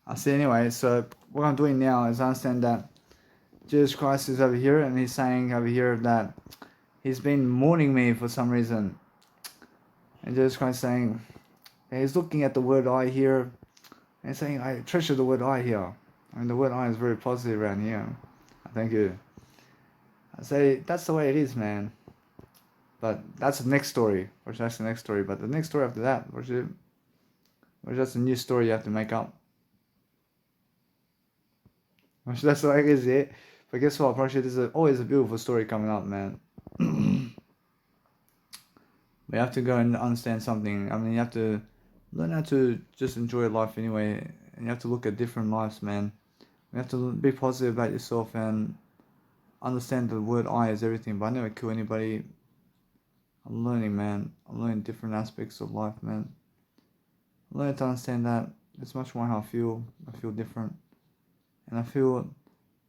I see. Anyway, so what I'm doing now is I understand that Jesus Christ is over here, and he's saying over here that he's been mourning me for some reason. And Jesus Christ saying, he's looking at the word I here, and saying, I treasure the word I here. I mean, the word I is very positive around here. Thank you. I say, that's the way it is, man. But that's the next story. Or that's the next story. But the next story after that, or just a new story you have to make up. That's the way it is, yeah. But guess what? Probably there's always a beautiful story coming up, man. We have to go and understand something. I mean, you have to learn how to just enjoy life anyway. And you have to look at different lives, man. You have to be positive about yourself and understand the word I is everything. But I never kill anybody. I'm learning, man. I'm learning different aspects of life, man. I'm learning to understand that it's much more how I feel. I feel different. And I feel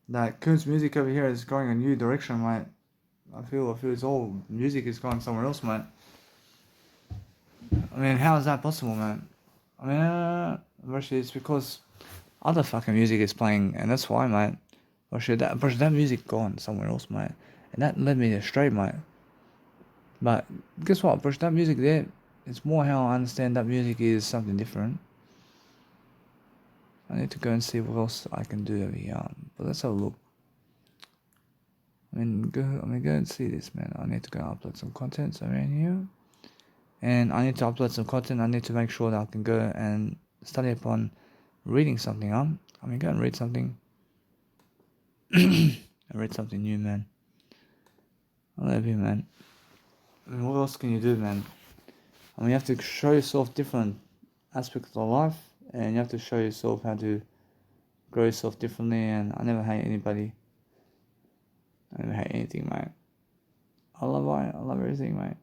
that Coon's music over here is going a new direction, mate. I feel his whole music is going somewhere else, mate. I mean, how is that possible, man? I mean, actually, it's because other fucking music is playing, and that's why, mate. That music gone somewhere else, mate. And that led me astray, mate. But guess what, brush, that music there, it's more how I understand that music is something different. I need to go and see what else I can do over here. But let's have a look. Go and see this, man. I need to go upload some content around here. And I need to upload some content. I need to make sure that I can go and study upon reading something up. Go and read something. I read something new, man. I love you, man. What else can you do, man? You have to show yourself different aspects of life, and you have to show yourself how to grow yourself differently. And I never hate anybody. I never hate anything, mate. I love everything, mate.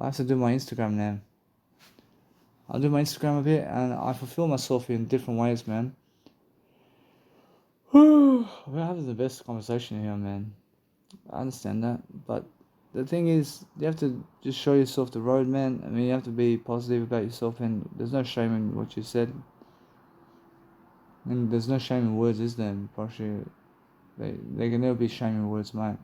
I have to do my Instagram now. I'll do my Instagram a bit, and I fulfill myself in different ways, man. We're having the best conversation here, man. I understand that, but the thing is, you have to just show yourself the road, man. You have to be positive about yourself, and there's no shame in what you said. And there's no shame in words, is there? Partially, they can never be shame in words, mate.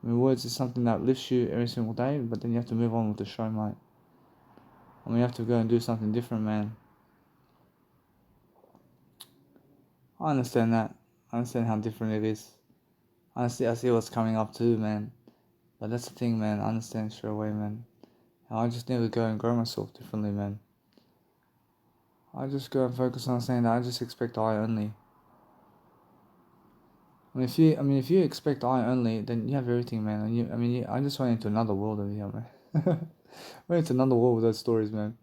Words is something that lifts you every single day, but then you have to move on with the show, mate. You have to go and do something different, man. I understand that. I understand how different it is. I see what's coming up too, man. But that's the thing, man. I understand straight away, man. I just need to go and grow myself differently, man. I just go and focus on saying that I just expect I only. If you expect I only, then you have everything, man. And I just went into another world over here, man. Went into another world with those stories, man.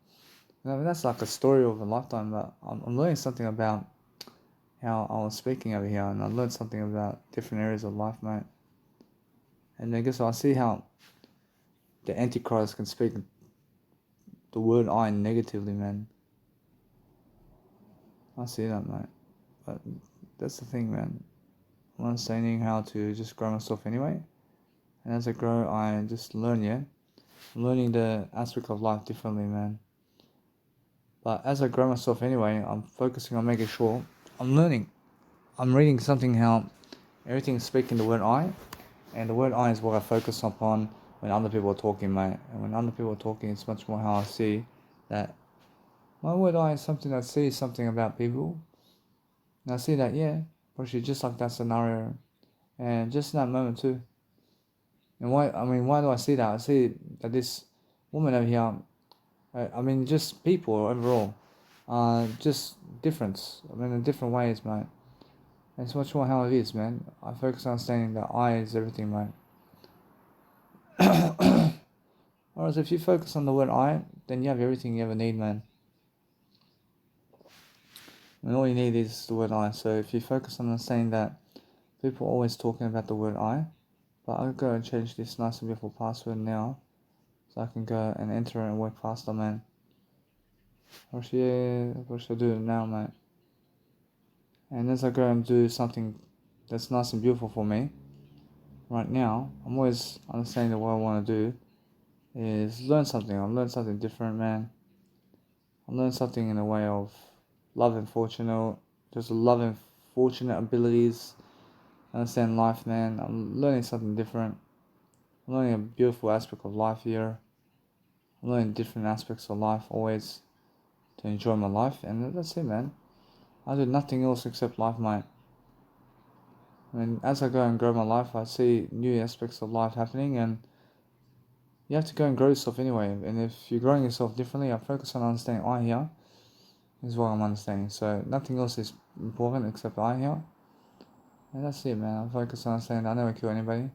That's like a story of a lifetime. But I'm learning something about how I was speaking over here, and I learned something about different areas of life, mate. And I guess I see how the Antichrist can speak the word I negatively, man. I see that, mate. But that's the thing, man. I'm understanding how to just grow myself anyway. And as I grow, I just learn, yeah? I'm learning the aspect of life differently, man. But as I grow myself anyway, I'm focusing on making sure I'm learning. I'm reading something how everything's speaking the word I. And the word I is what I focus upon when other people are talking, mate. And when other people are talking, it's much more how I see that my word I is something that sees something about people. And I see that, yeah, probably just like that scenario. And just in that moment too. And why do I see that? I see that this woman over here, just people overall, just difference. In different ways, mate. And it's much more how it is, man. I focus on understanding that I is everything, mate. Whereas if you focus on the word I, then you have everything you ever need, man. And all you need is the word I. So if you focus on understanding that people are always talking about the word I, but I'll go and change this nice and beautiful password now, so I can go and enter it and work faster, man. What should I do now, mate? And as I go and do something that's nice and beautiful for me, right now, I'm always understanding that what I want to do is learn something. I'll learn something different, man. I'll learn something in a way of love and fortunate, just love and fortunate abilities. Understand life, man. I'm learning something different. I'm learning a beautiful aspect of life here. I'm learning different aspects of life always to enjoy my life, and that's it, man. I do nothing else except life, mate. I mean, as I go and grow my life, I see new aspects of life happening, and you have to go and grow yourself anyway. And if you're growing yourself differently, I focus on understanding I here is what I'm understanding. So nothing else is important except I here. And that's it, man. I focus on understanding I never kill anybody.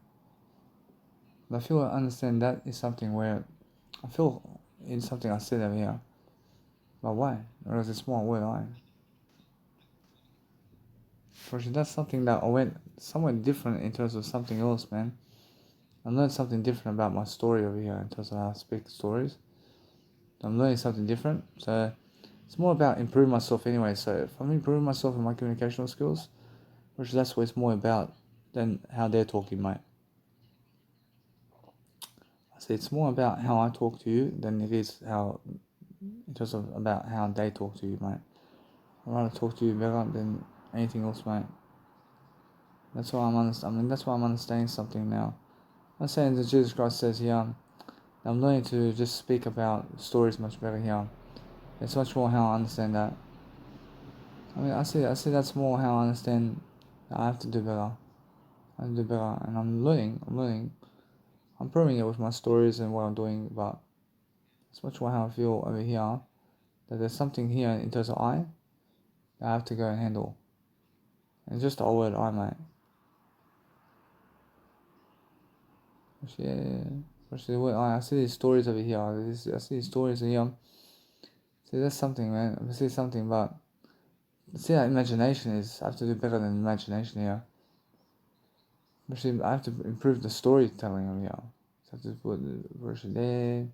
But I feel I understand that is something where I feel it's something I said over here. But why? Or is it small word I? Because that's something that I went somewhat different in terms of something else, man. I learned something different about my story over here in terms of how I speak stories. I'm learning something different. So it's more about improving myself anyway. So if I'm improving myself in my communicational skills, which that's what it's more about than how they're talking, mate. I say it's more about how I talk to you than it is how, in terms of about how they talk to you, mate. I'd rather talk to you better than anything else, mate. That's why that's why I'm understanding something now. I'm saying that Jesus Christ says here, I'm learning to just speak about stories much better here. It's much more how I understand that. I mean, I see that's more how I understand that I have to do better. I have to do better, and I'm learning. I'm proving it with my stories and what I'm doing, but it's much more how I feel over here, that there's something here in terms of I that I have to go and handle. And just the word I, mate. Actually, the word I see these stories over here. I see these stories here. See, that's something, man. I see something, but see, that imagination is, I have to do better than imagination here. Actually, I have to improve the storytelling over here. So I have to put the version there.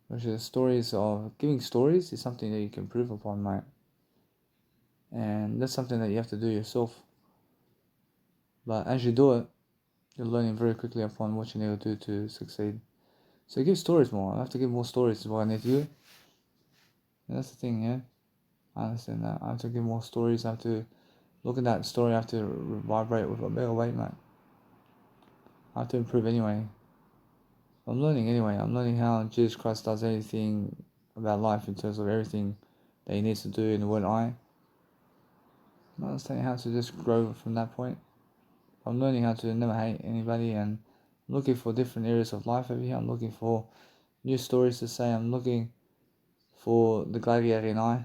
Version the stories of giving stories is something that you can improve upon, mate. And that's something that you have to do yourself. But as you do it, you're learning very quickly upon what you need to do to succeed. So give stories more. I have to give more stories is what I need to do. And that's the thing, yeah. I understand that. I have to give more stories. I have to look at that story. I have to vibrate with a better weight, mate. I have to improve anyway. I'm learning anyway. I'm learning how Jesus Christ does anything about life in terms of everything that he needs to do in the word I. I'm understanding how to just grow from that point. I'm learning how to never hate anybody, and I'm looking for different areas of life over here. I'm looking for new stories to say. I'm looking for the gladiator in I.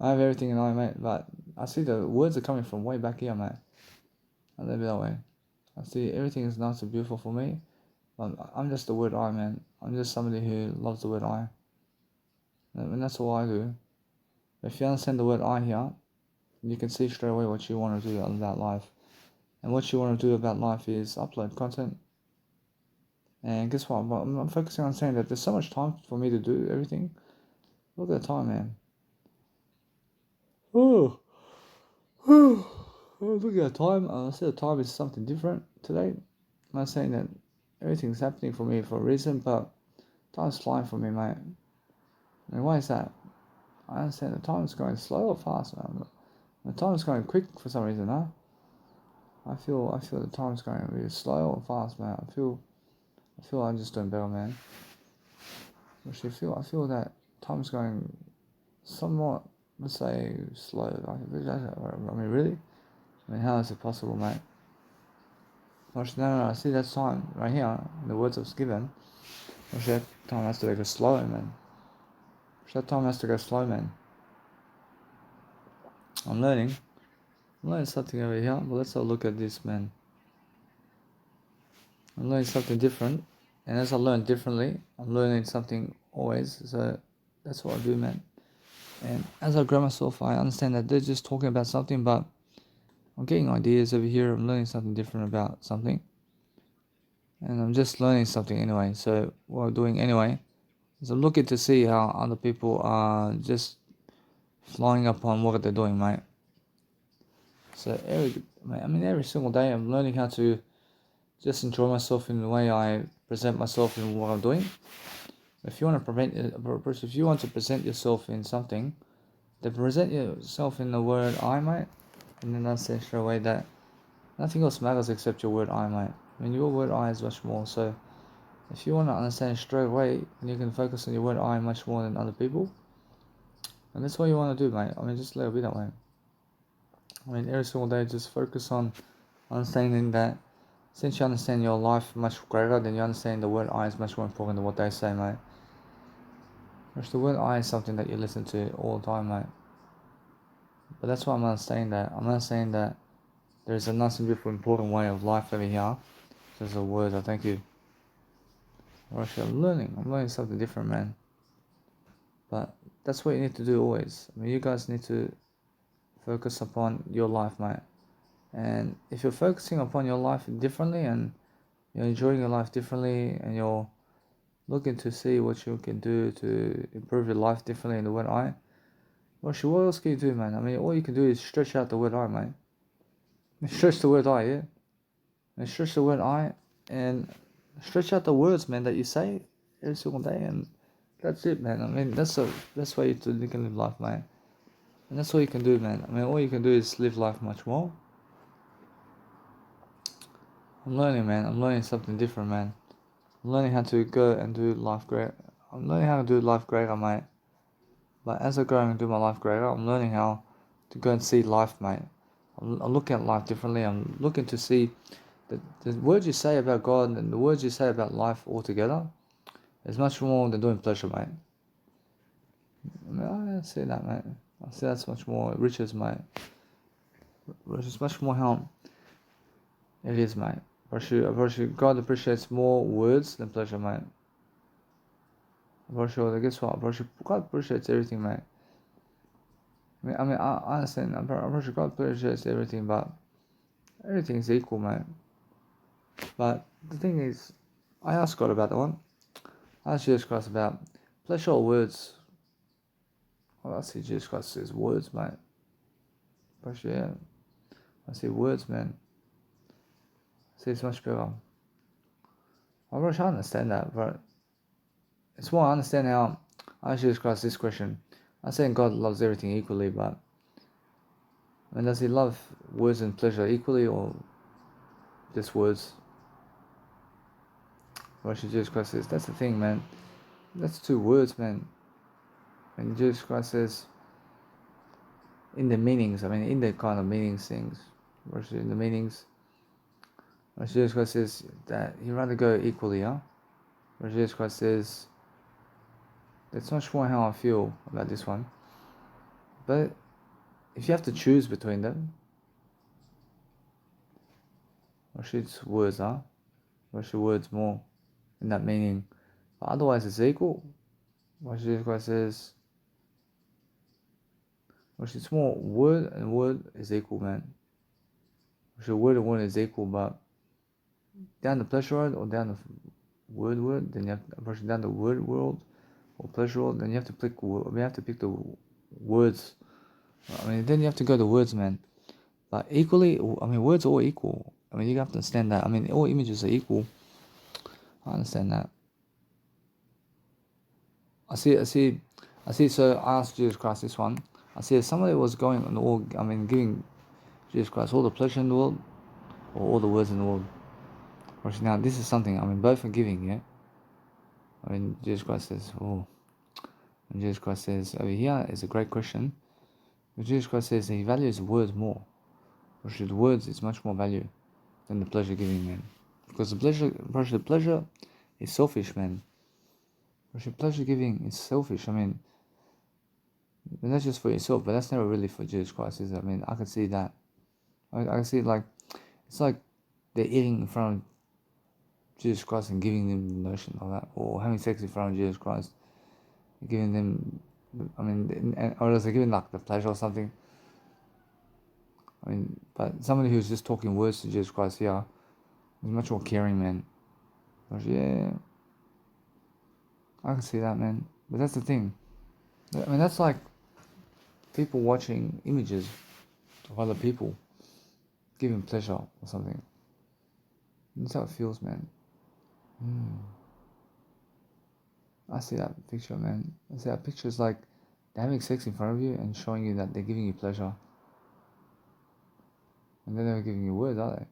I have everything in I, mate, but I see the words are coming from way back here, mate. I'll leave it that way. I see everything is nice and beautiful for me. I'm just the word I, man. I'm just somebody who loves the word I. And that's all I do. If you understand the word I here, you can see straight away what you want to do about life. And what you want to do about life is upload content. And guess what? I'm focusing on saying that there's so much time for me to do everything. Look at the time, man. Oh, look at the time. I said the time is something different today. I'm not saying that everything's happening for me for a reason, but time's flying for me, mate. And why is that? I understand the time is going slow or fast, man. The time is going quick for some reason, huh? I feel the time's going really slow or fast, man. I feel I'm just doing better, man. Actually, I feel that time's going somewhat, let's say, slow. I mean, really? I mean, how is it possible, mate? Actually, no, I see that time right here, the words of given. Actually, that time has to go slow, man. Actually, that time has to go slow, man. I'm learning something over here, but let's have a look at this, man. I'm learning something different, and as I learn differently, I'm learning something always, so that's what I do, man. And as I grow myself, I understand that they're just talking about something, but I'm getting ideas over here, I'm learning something different about something, and I'm just learning something anyway. So what I'm doing anyway is I'm looking to see how other people are just flying upon what they're doing, mate. So every single day I'm learning how to just enjoy myself in the way I present myself in what I'm doing. If you want to present yourself in something, They present yourself in the word I, mate, and then that's it straight away that nothing else matters except your word I, mate. I mean, your word I is much more. So if you want to understand straight away, and you can focus on your word I much more than other people, and that's what you want to do, mate. I mean, just let it be that way. I mean, every single day, just focus on understanding that since you understand your life much greater, then you understand the word I is much more important than what they say, mate. Which the word I is something that you listen to all the time, mate. But that's why I'm not saying that. I'm not saying that there's a nice and beautiful important way of life over here. There's a word, I thank you. Or actually, I'm learning something different, man. But that's what you need to do always. I mean, you guys need to focus upon your life, mate. And if you're focusing upon your life differently and you're enjoying your life differently and you're looking to see what you can do to improve your life differently in the word I, what else can you do, man? I mean, all you can do is stretch out the word I, mate. Stretch the word I, yeah? And stretch the word I and stretch out the words, man, that you say every single day, and that's it, man. I mean, that's the best way to you can live life, man. And that's all you can do, man. I mean, all you can do is live life much more. I'm learning, man. I'm learning something different, man. I'm learning how to go and do life great. I'm learning how to do life greater, mate. But as I go and do my life greater, I'm learning how to go and see life, mate. I'm looking at life differently. I'm looking to see the words you say about God and the words you say about life altogether is much more than doing pleasure, mate. I mean, I see that, mate. I see that's much more riches, mate. It's much more how it is, mate. God appreciates more words than pleasure, mate. Guess what? God appreciates everything, mate. I understand. God appreciates everything, but everything is equal, mate. But the thing is, I asked God about that one. I asked Jesus Christ about pleasure or words. Well, I see Jesus Christ says words, mate. Pressure, yeah. I see words, man. I see it's much better. I wish I understand that, but it's more I understand how I asked Jesus Christ this question. I'm saying God loves everything equally, but I mean, does he love words and pleasure equally or just words? Or should Jesus Christ says, that's the thing, man. That's two words, man. And Jesus Christ says, in the meanings, I mean, in the kind of meanings things, versus in the meanings, where Jesus Christ says that he'd rather go equally, huh? Where Jesus Christ says, that's much more how I feel about this one. But if you have to choose between them, or should words, huh? Or should words more in that meaning? But otherwise, it's equal. What Jesus Christ says, which it's more word and word is equal, man. Which word and word is equal, but down the pleasure world or down the word, then you have to push down the word world or pleasure world, then you have to pick. We have to pick the words. I mean, then you have to go to words, man. But equally, I mean, words are all equal. I mean, you have to understand that. I mean, all images are equal. I understand that. I see. So I asked Jesus Christ this one. I see if somebody was going on all. I mean, giving Jesus Christ all the pleasure in the world, or all the words in the world. Now, this is something. I mean, both are giving, yeah. I mean, Jesus Christ says, oh. And Jesus Christ says over here is a great question. But Jesus Christ says that he values words more. Which the words is much more value than the pleasure giving, man. Because the pleasure is selfish, man. Pleasure giving is selfish. I mean, not just for yourself, but that's never really for Jesus Christ, is it? I mean, I can see that. I can see it like, it's like they're eating in front of Jesus Christ and giving them the notion of that, or having sex in front of Jesus Christ, giving them, I mean, or else they're giving like the pleasure or something. I mean, but somebody who's just talking words to Jesus Christ here is much more caring, man. But yeah, I can see that, man. But that's the thing. I mean, that's like people watching images of other people giving pleasure or something. That's how it feels, man. I see that picture, man. I see that picture is like they're having sex in front of you and showing you that they're giving you pleasure. And they're never giving you words, are they?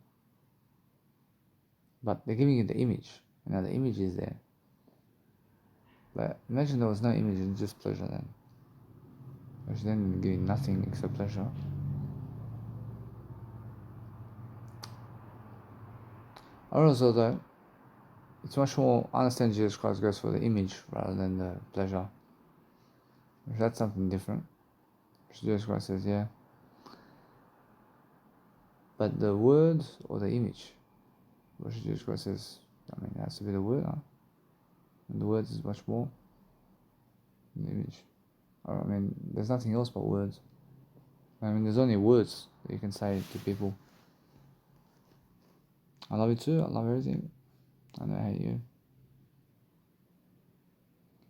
But they're giving you the image. You know, the image is there. But imagine there was no image and just pleasure then. Which then give you nothing except pleasure. Also though, it's much more, I understand Jesus Christ goes for the image rather than the pleasure. If that's something different, which Jesus Christ says, yeah. But the words or the image, which Jesus Christ says, I mean, it has to be the word, huh? And the words is much more than the image. I mean, there's nothing else but words. I mean, there's only words that you can say to people. I love you too, I love everything. I don't hate you.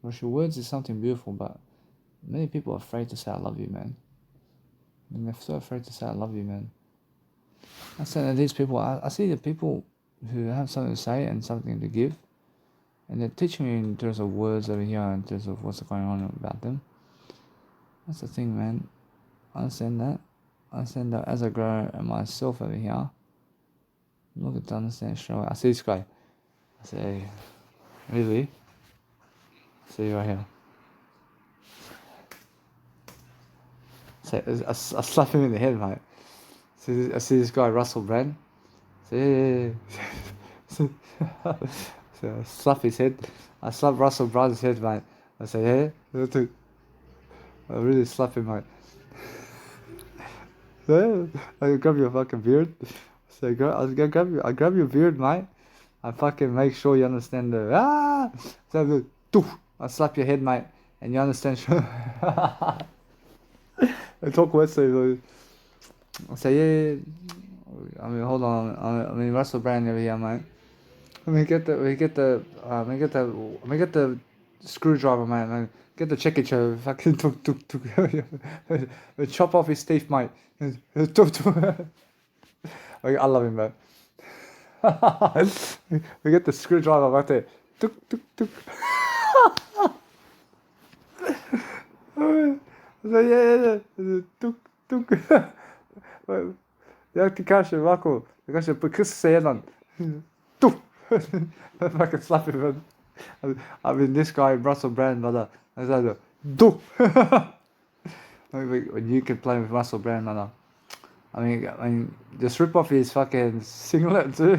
Which words is something beautiful, but many people are afraid to say I love you, man. I mean, they're so afraid to say I love you, man. I say that these people, I see the people who have something to say and something to give, and they're teaching me in terms of words over here, in terms of what's going on about them. That's the thing, man. I understand that. I understand that as I grow and myself over here, look at to understand straight away. I see this guy. I say, really? I see you right here. I slap him in the head, mate. I see this guy, Russell Brand. So I slap his head. I slap Russell Brand's head, mate. I say, yeah. I really slap him, mate. So, I grab your fucking beard. So I grab your beard, mate. I fucking make sure you understand the So I slap your head, mate, and you understand. I talk Wesley. I say, yeah. I mean, hold on. I mean, Russell Brand over here, mate. Let me get the screwdriver, man. Get the checky show. Fucking chop off his teeth, mate. I love him, man. We get the screwdriver right there. So yeah. Jak ty każe, Marco, każe pokrysse jeden. Fucking slap him. I mean, this guy, Russell Brand, brother. I said, do. When you can play with Russell Brand, brother. I mean, just rip off his fucking singlet too.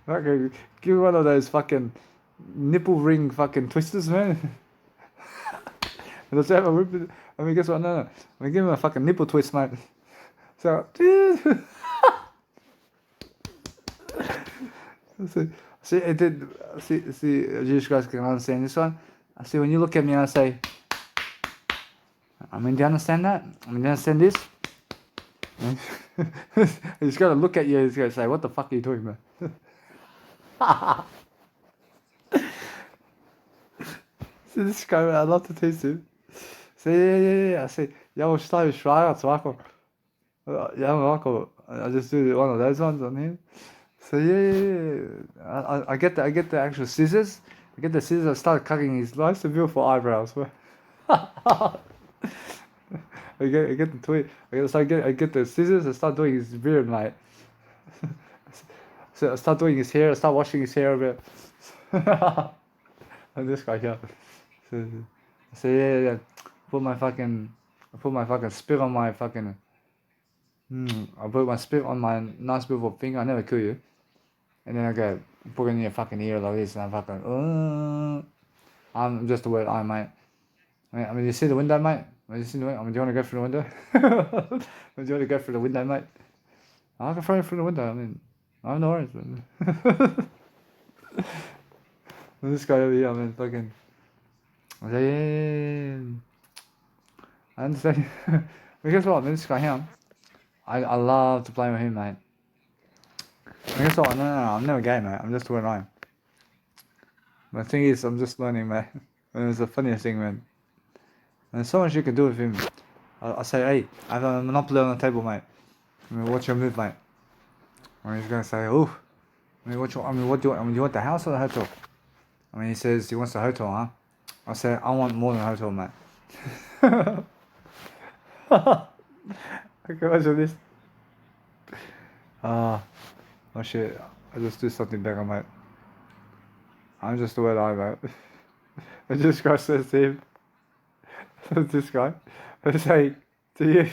Fucking give one of those fucking nipple ring fucking twisters, man. Let's have a rip it. I mean, guess what? No. I mean, give him a fucking nipple twist, mate. So, see, you guys can understand this one. I see when you look at me and I say, I mean, do you understand that? I mean, do you understand this? He's got to look at you. He's going to say, "What the fuck are you doing, man?" See this guy, man, I love to tease him. See, yeah. I see. Ja, wo stehe ich schwanger zu machen? Yeah, Marco, I just do one of those ones on him. So yeah. I get the actual scissors. I get the scissors. I start cutting his nice and beautiful eyebrows. I get the tweet. I get the scissors. I start doing his beard, mate. So I start doing his hair. I start washing his hair a bit. And this guy here. So yeah. I put my fucking spit on my fucking. I put my spit on my nice beautiful finger. I never kill you. And then I go put it in your fucking ear like this, and I'm fucking. I'm just the word I, mate. I mean, you see the window, mate? You see the window? I mean, do you want to go through the window? Do you want to go through the window, mate? I can throw you through the window. I mean, I have no worries. This guy over here, I mean, fucking. I say, yeah. I understand. But guess what? This guy here, I love to play with him, mate. And guess what? No, I'm never gay, mate. I'm just who I am. The thing is, I'm just learning, mate. And it's the funniest thing, man. And there's so much you can do with him. I say, hey, I have a Monopoly on the table, mate. I mean, what's your move, mate? And he's gonna say, oh. I mean, what do you want? I mean, do you want the house or the hotel? I mean, he says he wants the hotel, huh? I say, I want more than a hotel, mate. I can imagine this. Oh shit. I just do something better, mate. I'm just the word I, mate. And this guy says to him, this guy, I say to you,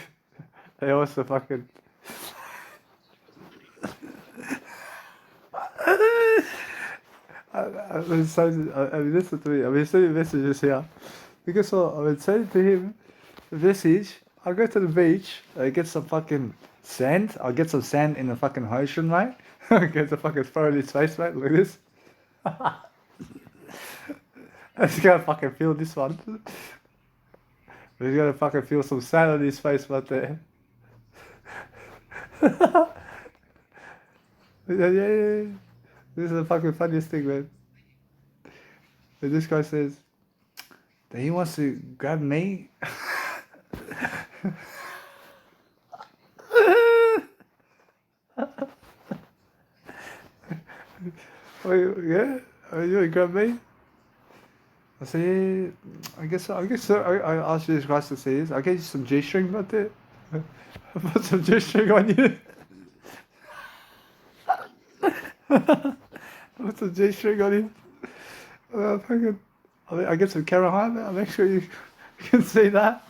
they also fucking. I've been saying, I mean, listen to me. I've been sending messages here. Because so I've been saying to him, a message. I'll go to the beach. I get some fucking sand. I'll get some sand in the fucking ocean, mate. I'll get the fucking throw in his face, mate. Look at this. I'm just gonna fucking feel this one. He's gonna fucking feel some sand on his face right there. Yeah. This is the fucking funniest thing, man. And this guy says that he wants to grab me. Wait, yeah? You want to grab me? I say, yeah, I guess so. I asked this guy to say this. I'll get you some G-string right there. I put some G-string on you. Put some G-string on him. Fucking, I get some camera high, man. I'll make sure you can see that.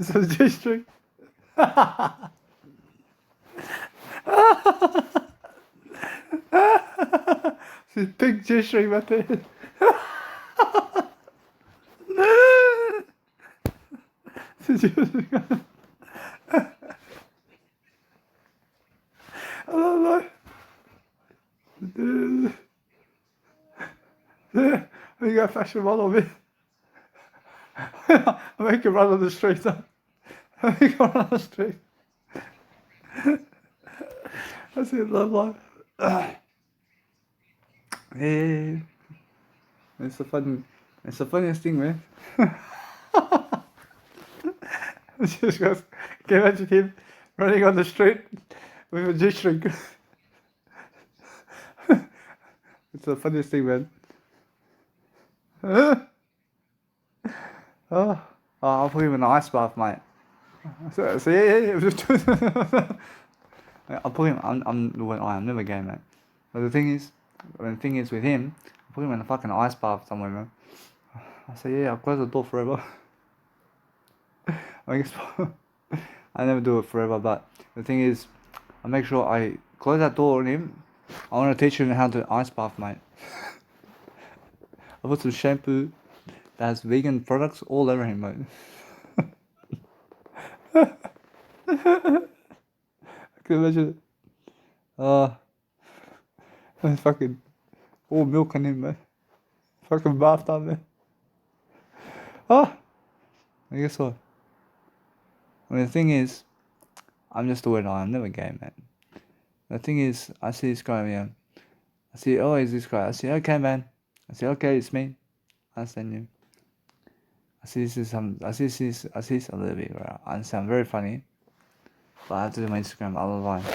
Some G-string. This big G-string right there. I don't know. You got a fashion model, man. I make him run on the street. I make him run on the street. That's it, love life. Yeah. It's the funniest thing, man. Just goes, can you imagine him running on the street with a G-string? It's the funniest thing, man. I'll put him in an ice bath, mate. So yeah. I'll put him. I'm never gay, mate. But the thing is with him, I'll put him in a fucking ice bath somewhere, man. I say, yeah, I'll close the door forever. I guess I never do it forever, but the thing is, I make sure I close that door on him. I want to teach him how to ice bath, mate. I put some shampoo that has vegan products all over him, mate. I can imagine it. Fucking all milk on him, man. Fucking bathtub, man. I guess what? I mean, the thing is, I'm just the weird eye. I'm never gay, man. The thing is, I see this guy, man. I see, oh, is this guy? I say, okay, man. I say, okay, it's me. I understand you. I see this a little bit, right? I understand, very funny. But I have to do my Instagram otherwise.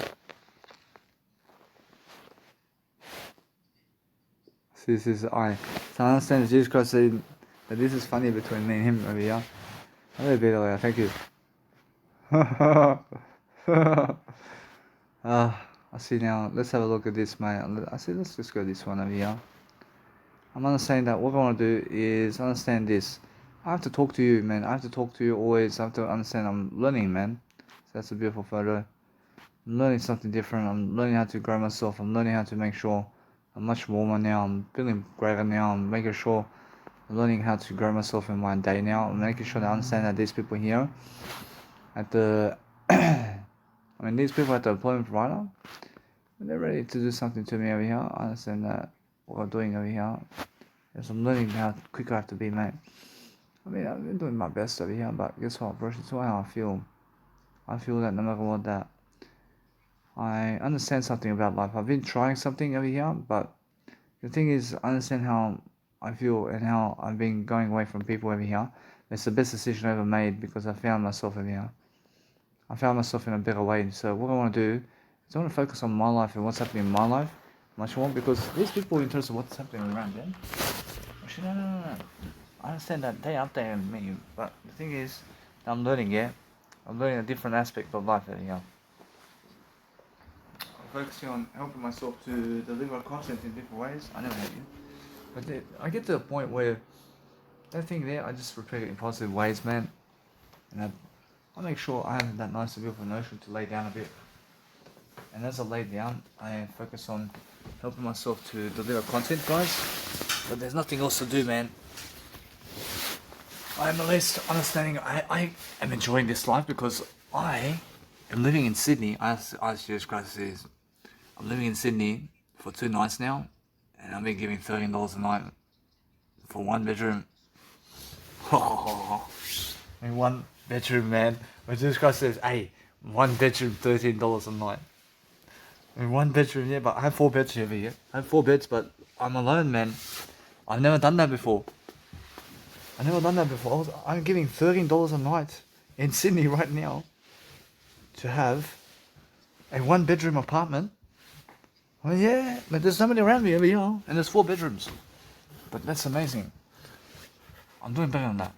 See, this is I. So I understand Jesus Christ saying that this is funny between me and him over here. A little bit earlier, thank you. I see now. Let's have a look at this, mate. I see. Let's just go this one over here. I'm understanding that what I want to do is understand this. I have to talk to you, man. I have to talk to you always. I have to understand. I'm learning, man. So that's a beautiful photo. I'm learning something different. I'm learning how to grow myself. I'm learning how to make sure I'm much warmer now. I'm feeling greater now. I'm making sure I'm learning how to grow myself in my day now. I'm making sure that I understand that these people here at the these people at the employment provider, they're ready to do something to me over here. I understand that what I'm doing over here. Yes, I'm learning how quick I have to be, mate. I mean, I've been doing my best over here, but guess what, bro? It's how I feel. I feel that no matter what, that I understand something about life. I've been trying something over here, but the thing is, I understand how I feel and how I've been going away from people over here. It's the best decision I ever made because I found myself over here. I found myself in a better way. So what I want to do is I want to focus on my life and what's happening in my life much more, because these people, in terms of what's happening around them, actually, no. I understand that they updated me, but the thing is, I'm learning, yeah? I'm learning a different aspect of life, you know. I'm focusing on helping myself to deliver content in different ways. I never had you. But I get to a point where that thing there, I just repeat it in positive ways, man. And I make sure I have that nice beautiful notion to lay down a bit. And as I lay down, I focus on helping myself to deliver content, guys. But there's nothing else to do, man. I'm at least understanding I am enjoying this life because I am living in Sydney. I Jesus Christ, I'm living in Sydney for 2 nights now, and I've been giving $13 a night for 1 bedroom. I mean, 1 bedroom, man. When Jesus Christ says, hey, 1 bedroom, $13 a night. I mean, 1 bedroom, yeah, but I have 4 beds over here. I have 4 beds, but I'm alone, man. I've never done that before. I'm giving $13 a night in Sydney right now to have a 1 bedroom apartment. Well, yeah, but there's somebody around me over here, and there's 4 bedrooms. But that's amazing. I'm doing better than that.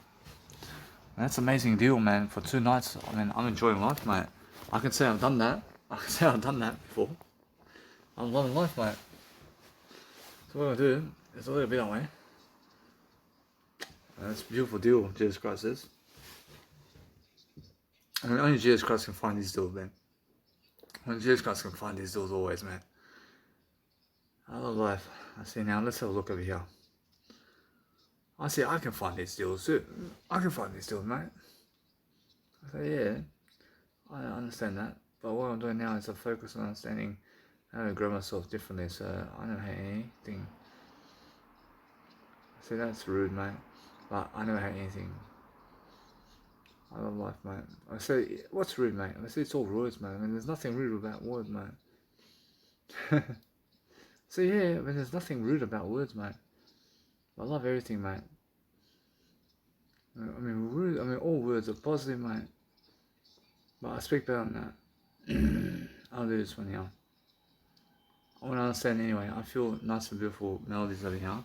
And that's an amazing deal, man, for 2 nights. I mean, I'm enjoying life, mate. I can say I've done that. Before. I'm loving life, mate. So what I do is a little bit that way. And it's a beautiful deal, Jesus Christ says. I mean, only Jesus Christ can find these deals, man. Only Jesus Christ can find these deals always, man. I love life. I see now, let's have a look over here. I see I can find these deals too. I can find these deals, mate. I say, yeah, I understand that. But what I'm doing now is I focus on understanding how to grow myself differently, so I don't hate anything. See, that's rude, mate. But I never hate anything. I love life, mate. I say, what's rude, mate? I say it's all words, mate. I mean, there's nothing rude about words, mate. So yeah, I mean, there's nothing rude about words, mate. I love everything, mate. I mean, all words are positive, mate. But I speak better than that. I'll do this one here. I want to understand anyway. I feel nice and beautiful melodies over here.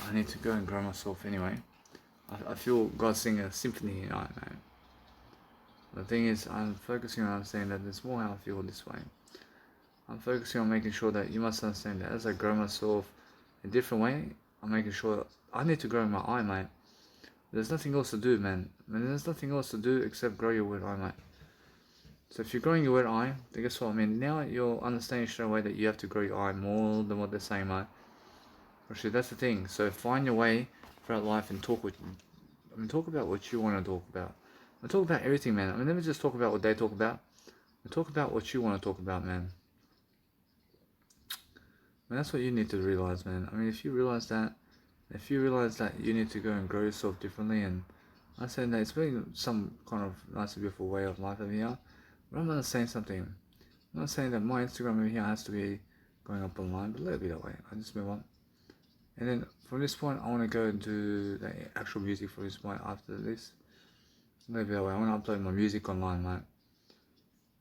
I need to go and grow myself anyway. I feel God sing a symphony tonight, mate. The thing is, I'm focusing on understanding that there's more how I feel this way. I'm focusing on making sure that you must understand that as I grow myself a different way, I'm making sure I need to grow my eye, mate. There's nothing else to do, man. There's nothing else to do except grow your word eye, mate. So if you're growing your word eye, then guess what? I mean, now you're understanding straight away that you have to grow your eye more than what they're saying, mate. Actually, that's the thing. So find your way throughout life and talk about what you want to talk about. Talk about everything, man. Never just talk about what they talk about. Talk about what you want to talk about, man. That's what you need to realize, man. If you realize that you need to go and grow yourself differently, and I said that it's been some kind of nice and beautiful way of life over here, but I'm not saying something. I'm not saying that my Instagram over here has to be going up online, but let it be that way. I just move on. And then from this point, I want to go and do the actual music from this point after this. Let it be that way. I want to upload my music online, mate.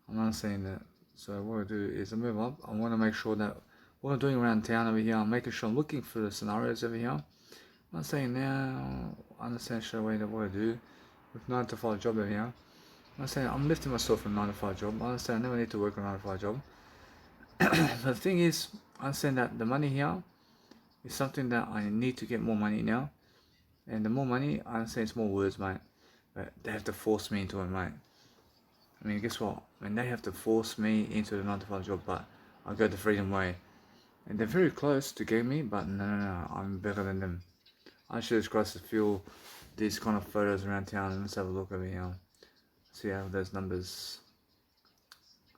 I'm not saying that. So what I do is I move up. I want to make sure that what I'm doing around town over here, I'm making sure I'm looking for the scenarios over here. I'm not saying now, I understand straight away that what I do with 9 to 5 job over here. I'm not saying I'm lifting myself from 9 to 5 job. I understand I never need to work a 9 to 5 job. But the thing is, I understand that the money here is something that I need to get more money now. And the more money, I understand it's more words, mate. But they have to force me into it, mate. Guess what? They have to force me into the 9 to 5 job, but I go the freedom way. And they're very close to getting me, but no, I'm better than them. I should just cross to feel these kind of photos around town. Let's have a look over here. See how those numbers.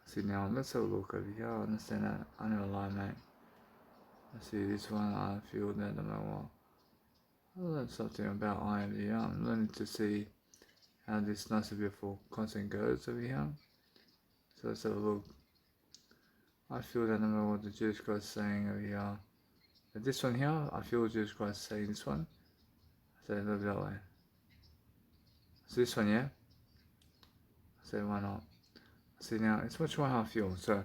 See now, let's have a look over here. I understand that. I never lie, mate. I see this one. I feel that no matter what. I learned something about IMD. I'm learning to see how this nice and beautiful content goes over here. So let's have a look. I feel that no matter what the Jesus Christ is saying over here. But this one here, I feel Jesus Christ saying this one. So a little bit that way. So this one, yeah? So why not? See now, it's much more how I feel. So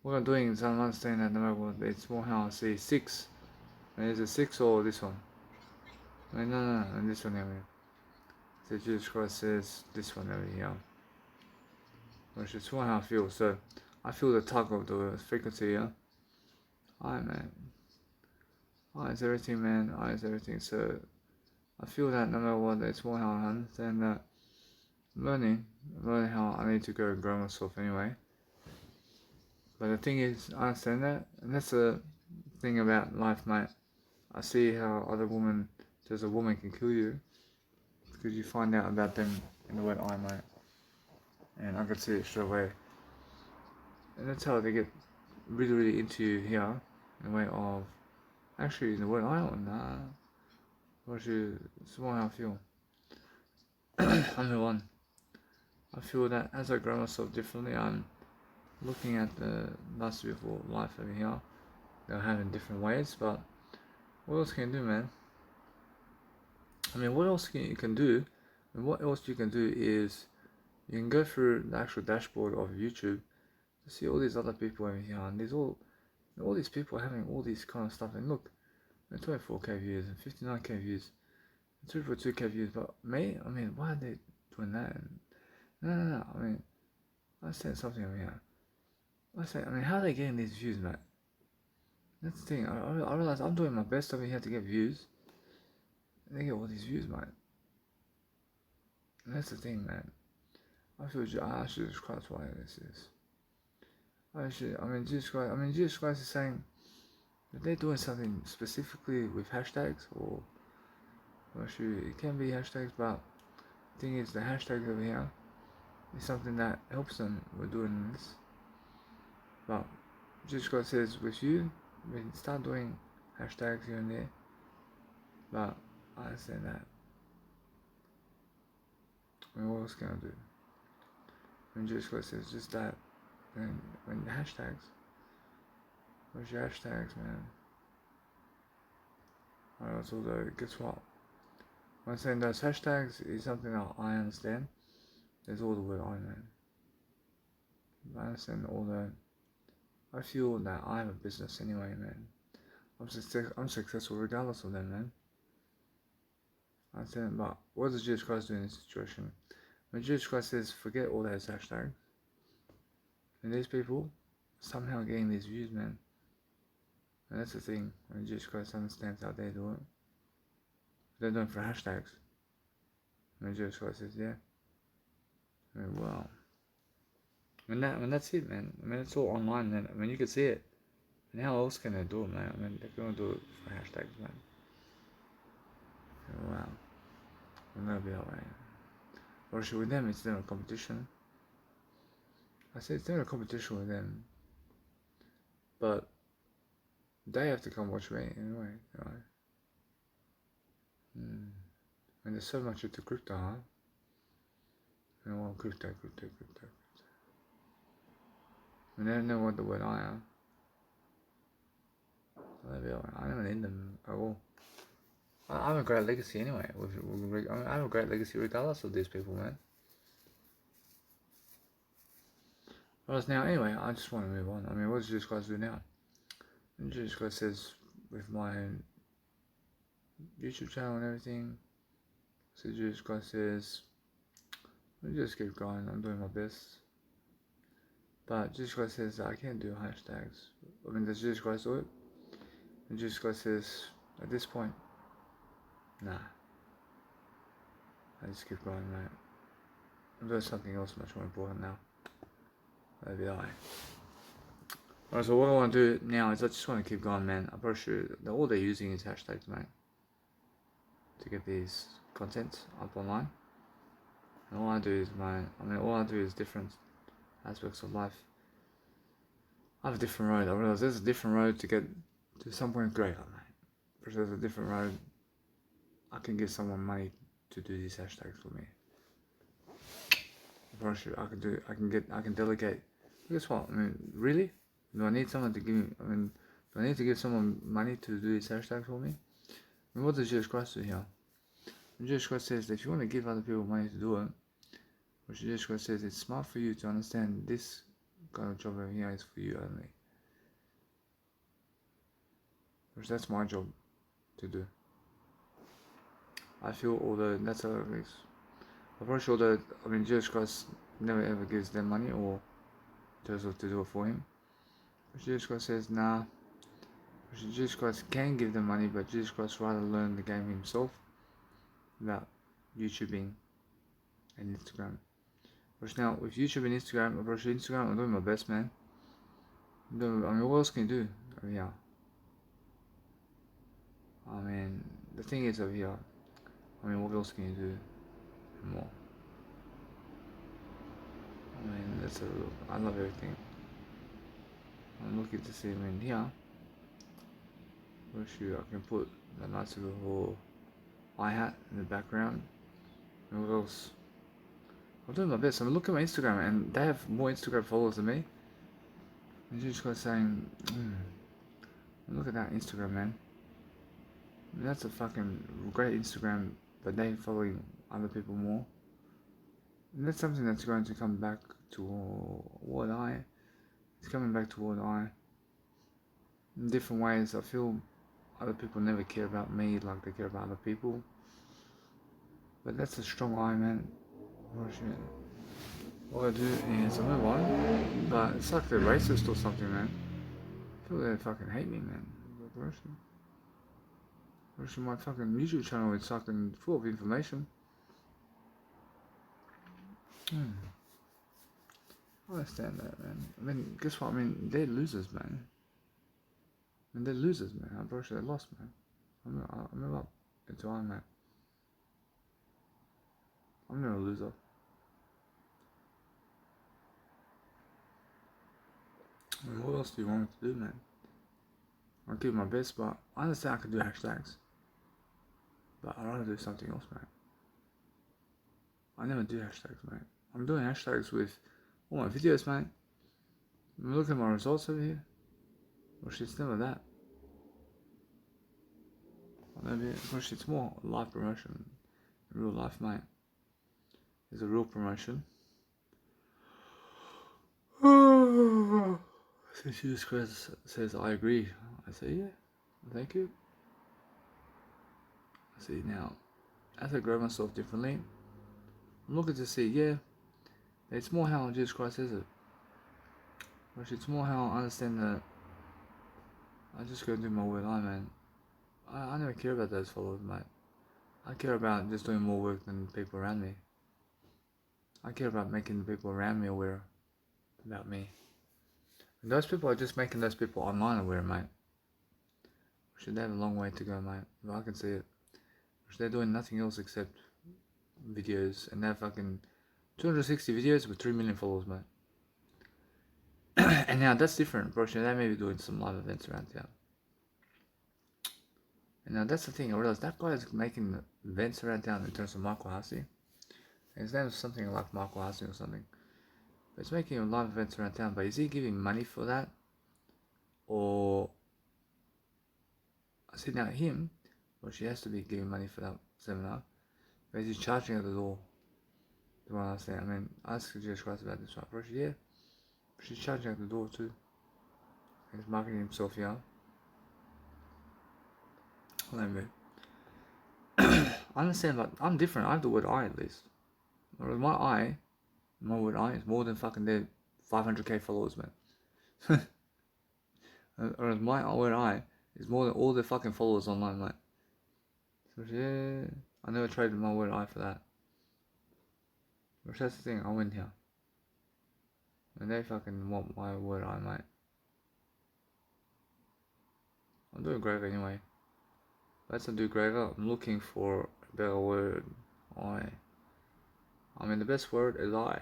what I'm doing is I'm understanding that no matter what, it's more how I see 6. And is it 6 or this one? Wait, no, and this one here. So Jesus Christ says this one over here. Which is what I feel. So I feel the tug of the frequency here. I man. I is everything, man. I is everything. So I feel that no matter what, it's more how I understand that learning how I need to go and grow myself anyway. But the thing is, I understand that, and that's the thing about life, mate. I see how there's a woman can kill you because you find out about them in the word I, mate. And I could see it straight away. And that's how they get really into you here, in the way of, actually, in the word I, nah, what you, it's more how I feel. I'm the one. I feel that as I grow myself differently, I'm looking at the last beautiful life over here. They'll have in different ways, but what else can you do, man? I mean, what else you can do? And what else you can do is you can go through the actual dashboard of YouTube to see all these other people over here, and there's all these people having all these kind of stuff. And look, 24k views and 59k views, and 2.2k views. But me, I mean, why are they doing that? No. I mean, I said something over here. I mean, how are they getting these views, mate? That's the thing. I realize I'm doing my best over here to get views. And they get all these views, mate. And that's the thing, man. I feel I should just Christ why this is. Jesus Christ is saying that they're doing something specifically with hashtags, or actually it can be hashtags, but the thing is the hashtag over here is something that helps them with doing this. But Jesus Christ says with you, we can start doing hashtags here and there. But I understand that. I mean, what else can I do? When Jesus Christ says just that, and when the hashtags, where's your hashtags, man? Alright, so guess what? When I'm saying those hashtags is something that I understand. There's all the word I, man. I understand all the. I feel that I have a business anyway, man. I'm successful regardless of them, man. I understand, but what does Jesus Christ do in this situation? When Jesus Christ says, forget all those hashtags, and these people somehow getting these views, man. And that's the thing, when Jesus Christ understands how they do it. They're doing it for hashtags. When Jesus Christ says, yeah. I mean, wow. When that's it, man. I mean, it's all online, man. I mean, you can see it. And how else can they do it, man? I mean, they're gonna do it for hashtags, man. Wow. I'm gonna be alright. Or should with them, it's never a competition. I say it's never a competition with them. But they have to come watch me anyway, right? And there's so much into crypto, huh? You know what? Crypto. I mean, they don't know what the word I am. I don't need them at all. I have a great legacy anyway. I have a great legacy regardless of these people, man. Whereas now, anyway, I just want to move on. I mean, what does Jesus Christ do now? And Jesus Christ says, with my YouTube channel and everything, so Jesus Christ says, let me just keep going, I'm doing my best. But Jesus Christ says I can't do hashtags. I mean, does Jesus Christ do it? And Jesus Christ says, at this point, nah. I just keep going, mate. I'm doing something else much more important now. That'd be alright. Alright, so what I want to do now is I just want to keep going, man. I'm pretty sure that all they're using is hashtags, mate, to get these contents up online. And all I do is different aspects of life. I have a different road. I realize there's a different road to get to somewhere greater, mate. Because there's a different road. I can give someone money to do these hashtags for me. I'm pretty sure I can delegate. Guess what? I mean, really? Do I need someone to give me? I mean, do I need to give someone money to do these hashtags for me? I mean, what does Jesus Christ do here? And Jesus Christ says that if you want to give other people money to do it, which Jesus Christ says it's smart for you to understand this kind of job over here is for you only. Which that's my job to do. I feel although that's how it is. I'm pretty sure that Jesus Christ never ever gives them money or tells us to do it for him. But Jesus Christ says nah. Jesus Christ can give them money, but Jesus Christ rather learn the game himself without YouTubing and Instagram. But now with YouTube and Instagram, I'm doing my best, man. What else can you do over here? The thing is over here. What else can you do more? Let's have a look. I love everything. I'm looking to see. Here. I can put a nice little hi-hat in the background. And what else? I'm doing my best. Look at my Instagram, and they have more Instagram followers than me. And you just got saying, look at that Instagram, man. That's a fucking great Instagram, but they following other people more. And that's something that's going to come back toward I. It's coming back toward I. In different ways. I feel other people never care about me like they care about other people. But that's a strong eye, man. Oh shit. All I do is I move on, but it's like they're racist or something, man. I feel they fucking hate me, man. Russian, my fucking YouTube channel is fucking full of information. I understand that, man. Guess what? They're losers, man. They're losers, man. I'm pretty sure they lost, man. I'm up into Iron Man. I'm never a loser. What else do you want me to do, man? I'll give my best, but I understand I can do hashtags. But I want to do something else, man. I never do hashtags, man. I'm doing hashtags with all my videos, man. Look at my results over here. Well, shit's never that. It's more live promotion. Real life, mate. It's a real promotion. So Jesus Christ says, I agree. I say, yeah, thank you. I see now, as I grow myself differently, I'm looking to see, yeah, it's more how Jesus Christ says it. Which it's more how I understand that I just go do my word eye, man. I never care about those followers, mate. I care about just doing more work than people around me. I care about making the people around me aware about me. And those people are just making those people online aware, mate. They have a long way to go, mate. If I can see it. They're doing nothing else except videos, and they're fucking 260 videos with 3 million followers, mate. And now that's different, bro. They may be doing some live events around town. And now that's the thing, I realized that guy is making events around town in terms of Michael Hussey. His name is something like Michael Hussey or something. But he's making live events around town, but is he giving money for that? Or I see now him, well, she has to be giving money for that seminar. But is he charging at the door? The one I was saying, I asked Jesus Christ about this one. Bro, yeah. She's charging at the door too. He's marketing himself, yeah. I understand, but I'm different. I have the word I at least. My word I is more than fucking their 500k followers, man. Whereas my word I is more than all their fucking followers online, mate. So yeah, I never traded my word I for that. Which that's the thing, I win here. And they fucking want my word I, mate. I'm doing great anyway. Let's not do greater. I'm looking for a better word. The best word is I.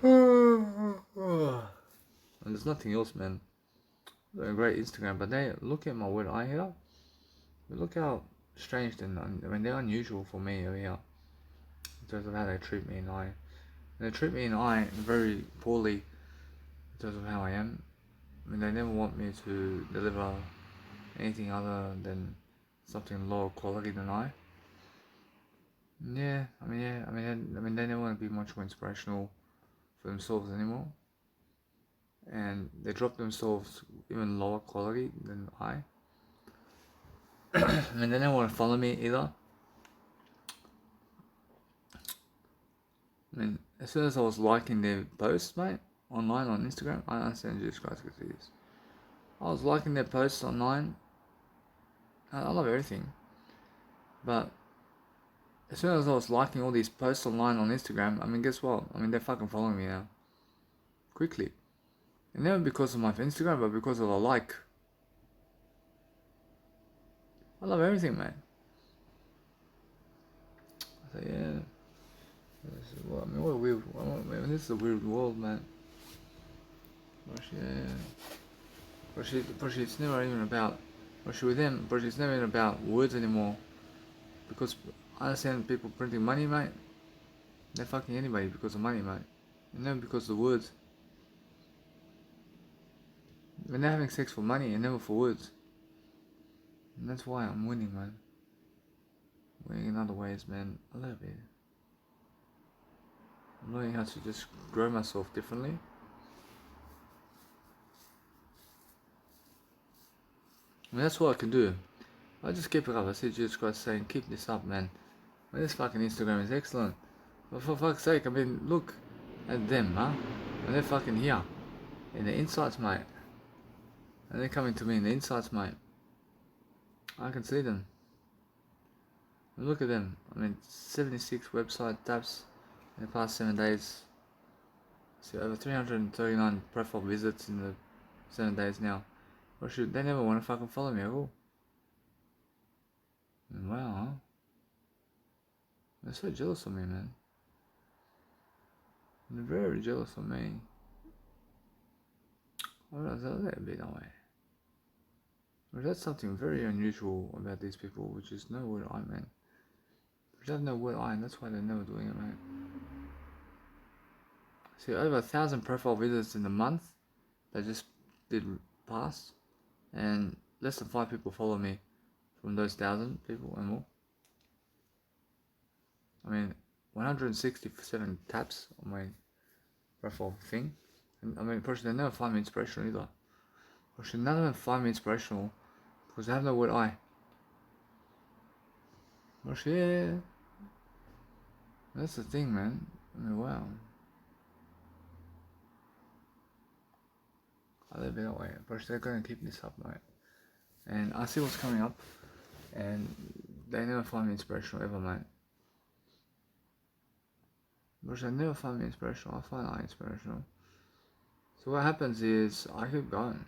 And there's nothing else, man. They're a great Instagram, but they look at my word I here. Look how strange they're unusual for me over here. In terms of how they treat me in I. And they treat me in I very poorly in terms of how I am. They never want me to deliver anything other than something lower quality than I. Yeah, they never want to be much more inspirational for themselves anymore. And they drop themselves even lower quality than I. They don't want to follow me either. mean, as soon as I was liking their posts, mate, online on Instagram, I understand Jesus Christ gets this. I was liking their posts online. I love everything. But as soon as I was liking all these posts online on Instagram, I mean, guess what? I mean, they're fucking following me now. Quickly. And never because of my Instagram, but because of a like. I love everything, man. I say, yeah. I mean, what a weird. I mean, this is a weird world, man. But it's never even about. But with them, but it's never even about words anymore. Because I understand people printing money, mate. They're fucking anybody because of money, mate. And never because of the words. When they're having sex for money and never for words. And that's why I'm winning, man. Winning in other ways, man. I love it. I'm learning how to just grow myself differently. I mean, that's what I can do. I just keep it up. I see Jesus Christ saying, keep this up, man. I mean, this fucking Instagram is excellent. But for fuck's sake, I mean, look at them, huh? And they're fucking here. In the insights, mate. And they're coming to me in the insights, mate. I can see them. And look at them. I mean, 76 website taps in the past 7 days. See, over 339 profile visits in the 7 days now. Or should they never want to fucking follow me at all? And wow, huh? They're so jealous of me, man. They're very jealous of me. I realize that they'd be that way. But that's something very unusual about these people, which is no word I, man. They have no word I, and that's why they're never doing it, man. See, over 1,000 profile visits in a month. They just did pass. And less than 5 people follow me from those 1,000 people and more. I mean, 167 taps on my profile thing. And I mean, personally, they never find me inspirational either. Personally, none of them find me inspirational because they have no word I. Personally, yeah. That's the thing, man. I mean, wow. I live it that way. Personally, they're going to keep this up, mate. And I see what's coming up. And they never find me inspirational ever, mate. Because they never find me inspirational. I find I inspirational. So what happens is I keep going.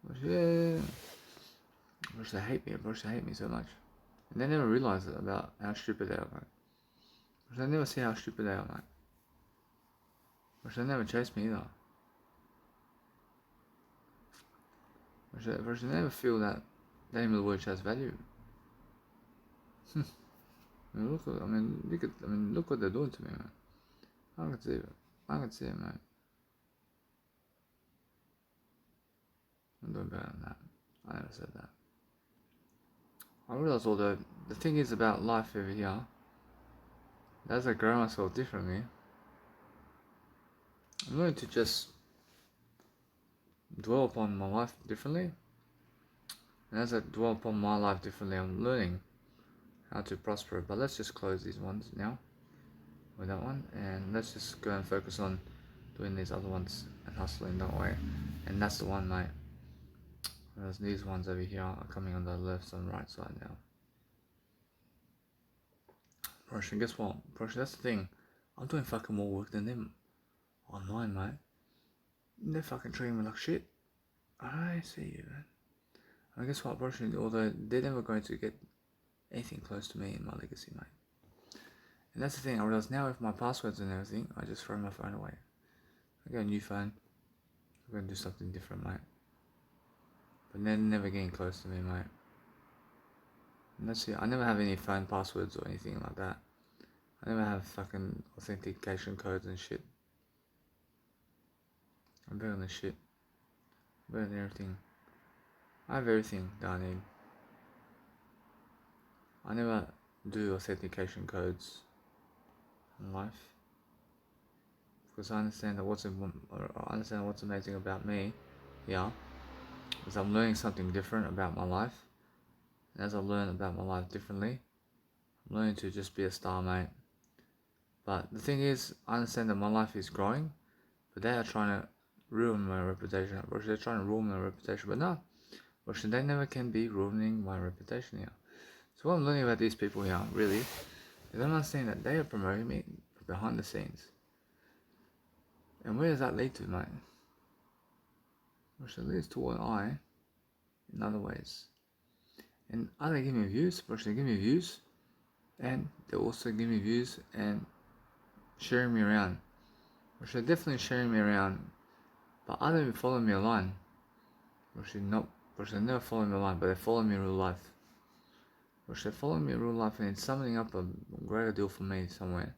But yeah. Because they hate me. Because they hate me so much. And they never realize it about how stupid they are, mate. Because they never see how stupid they are, mate. Because they never chase me either. Because they never feel that the name of the word has value. Look what they're doing to me, man. I can see it. I can see it, man. I'm doing better than that. I never said that. I realize although the thing is about life over here, as I grow myself differently, I'm learning to just dwell upon my life differently. And as I dwell upon my life differently, I'm learning how to prosper. But let's just close these ones now with that one, and let's just go and focus on doing these other ones and hustling that way. And that's the one, mate. Whereas these ones over here are coming on the left and right side now. Brush, and guess what? Brush, that's the thing. I'm doing fucking more work than them online, mate. They're fucking treating me like shit. I see you, man. And guess what, Brush, although they're never going to get anything close to me in my legacy, mate. And that's the thing, I realize now with my passwords and everything, I just throw my phone away. I get a new phone. I'm going to do something different, mate. But they're never getting close to me, mate. And that's it. I never have any phone passwords or anything like that. I never have fucking authentication codes and shit. I'm better than shit. I'm better than everything. I have everything that I need. I never do authentication codes in life. Because I understand that what's amazing about me, yeah, is I'm learning something different about my life. And as I learn about my life differently, I'm learning to just be a star, mate. But the thing is, I understand that my life is growing, but they are trying to ruin my reputation. Or they're trying to ruin my reputation, but no. Or they never can be ruining my reputation here. So what I'm learning about these people here, really, is I'm understanding that they are promoting me behind the scenes. And where does that lead to, mate? Which leads to what I, in other ways. And are they giving me views? Which they give me views, and they also give me views and sharing me around. Which they're definitely sharing me around, but are they following me online? Which they not, which they never follow me online, but they follow me in real life. Which they follow me in real life, and it's summing up a greater deal for me somewhere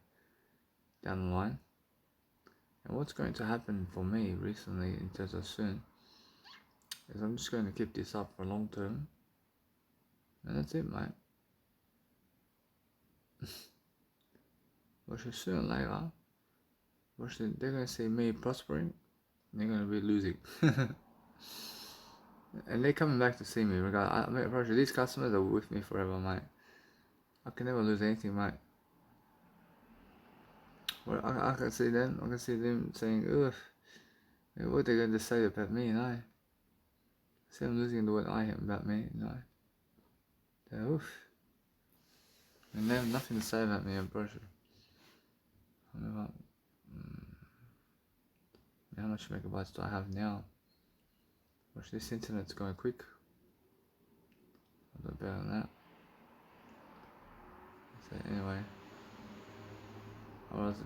down the line. And what's going to happen for me recently, in terms of soon, is I'm just going to keep this up for long term, and that's it, mate. Which sooner or later, which they're going to see me prospering, and they're going to be losing. And they're coming back to see me. Regardless, these customers are with me forever, mate. I can never lose anything, mate. Well, I can see them. I can see them saying, "Ugh, what are they going to say about me?" And I see them losing the word "I" about me. And they're oof. And they have nothing to say about me, I'm pretty sure. I mean, how much megabytes do I have now? Watch, this internet's going quick. A bit better than that. So anyway,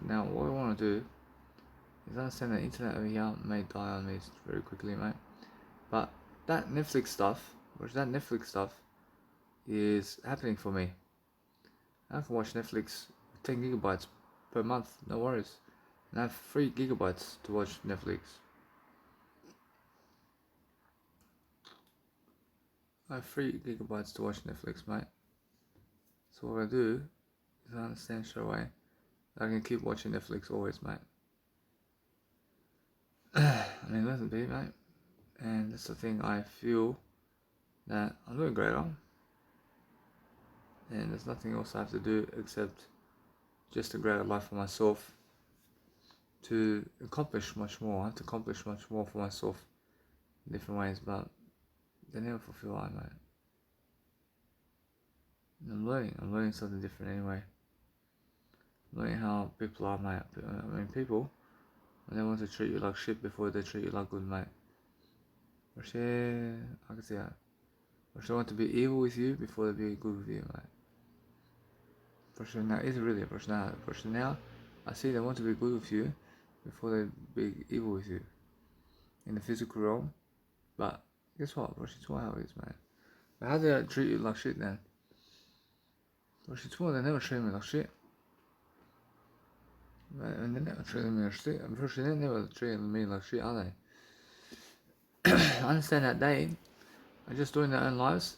now what I want to do is understand that internet over here may die on me very quickly, mate. But that Netflix stuff, is happening for me. I can watch Netflix with 10 gigabytes per month, no worries. And I have 3 gigabytes to watch Netflix. I have 3 gigabytes to watch Netflix, mate. So what I do is I understand straight away that I can keep watching Netflix always, mate. I mean, let it be, mate. And that's the thing, I feel that I'm doing great on. And there's nothing else I have to do except just a greater life for myself to accomplish much more. I have to accomplish much more for myself in different ways, but they never fulfill I, mate. And I'm learning something different anyway. I'm learning how people are, mate. I mean, people, when they want to treat you like shit before they treat you like good, mate. Or I can see that. Or they want to be evil with you before they be good with you, mate. For sure, now it's really a personality. For sure, now I see they want to be good with you before they be evil with you in the physical realm. But guess what? It's how it is, man. But how do I treat you like shit then? They never treat me like shit. And they never treated me like shit. I'm pretty sure they never treated me like shit, are they? I understand that they are just doing their own lives,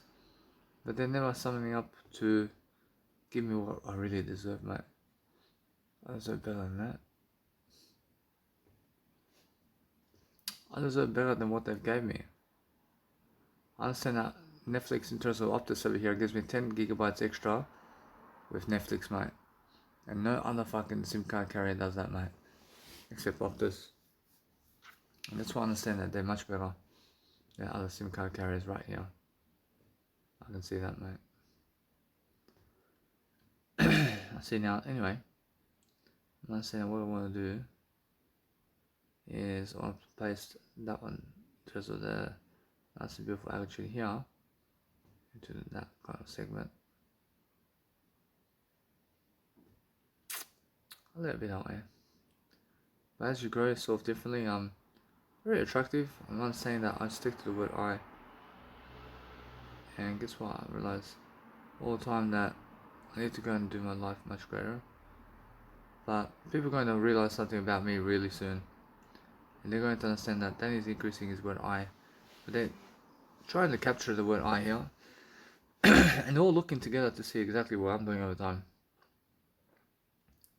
but they're never summing up to give me what I really deserve, mate. I deserve better than that. I deserve better than what they've gave me. I understand that Netflix, in terms of Optus over here, gives me 10 gigabytes extra with Netflix, mate. And no other fucking SIM card carrier does that, mate. Except Optus. And that's why I understand that they're much better than other SIM card carriers right here. I can see that, mate. I see now. Anyway, I'm understanding what I want to do is I want to paste that one in terms of the nice and beautiful attitude here into that kind of segment. A little bit that way. But as you grow yourself differently, very attractive. I'm not saying that I stick to the word I. And guess what? I realize all the time that I need to go and do my life much greater. But people are going to realize something about me really soon. And they're going to understand that Danny's increasing his word I. But they're trying to capture the word I here. And they're all looking together to see exactly what I'm doing over time.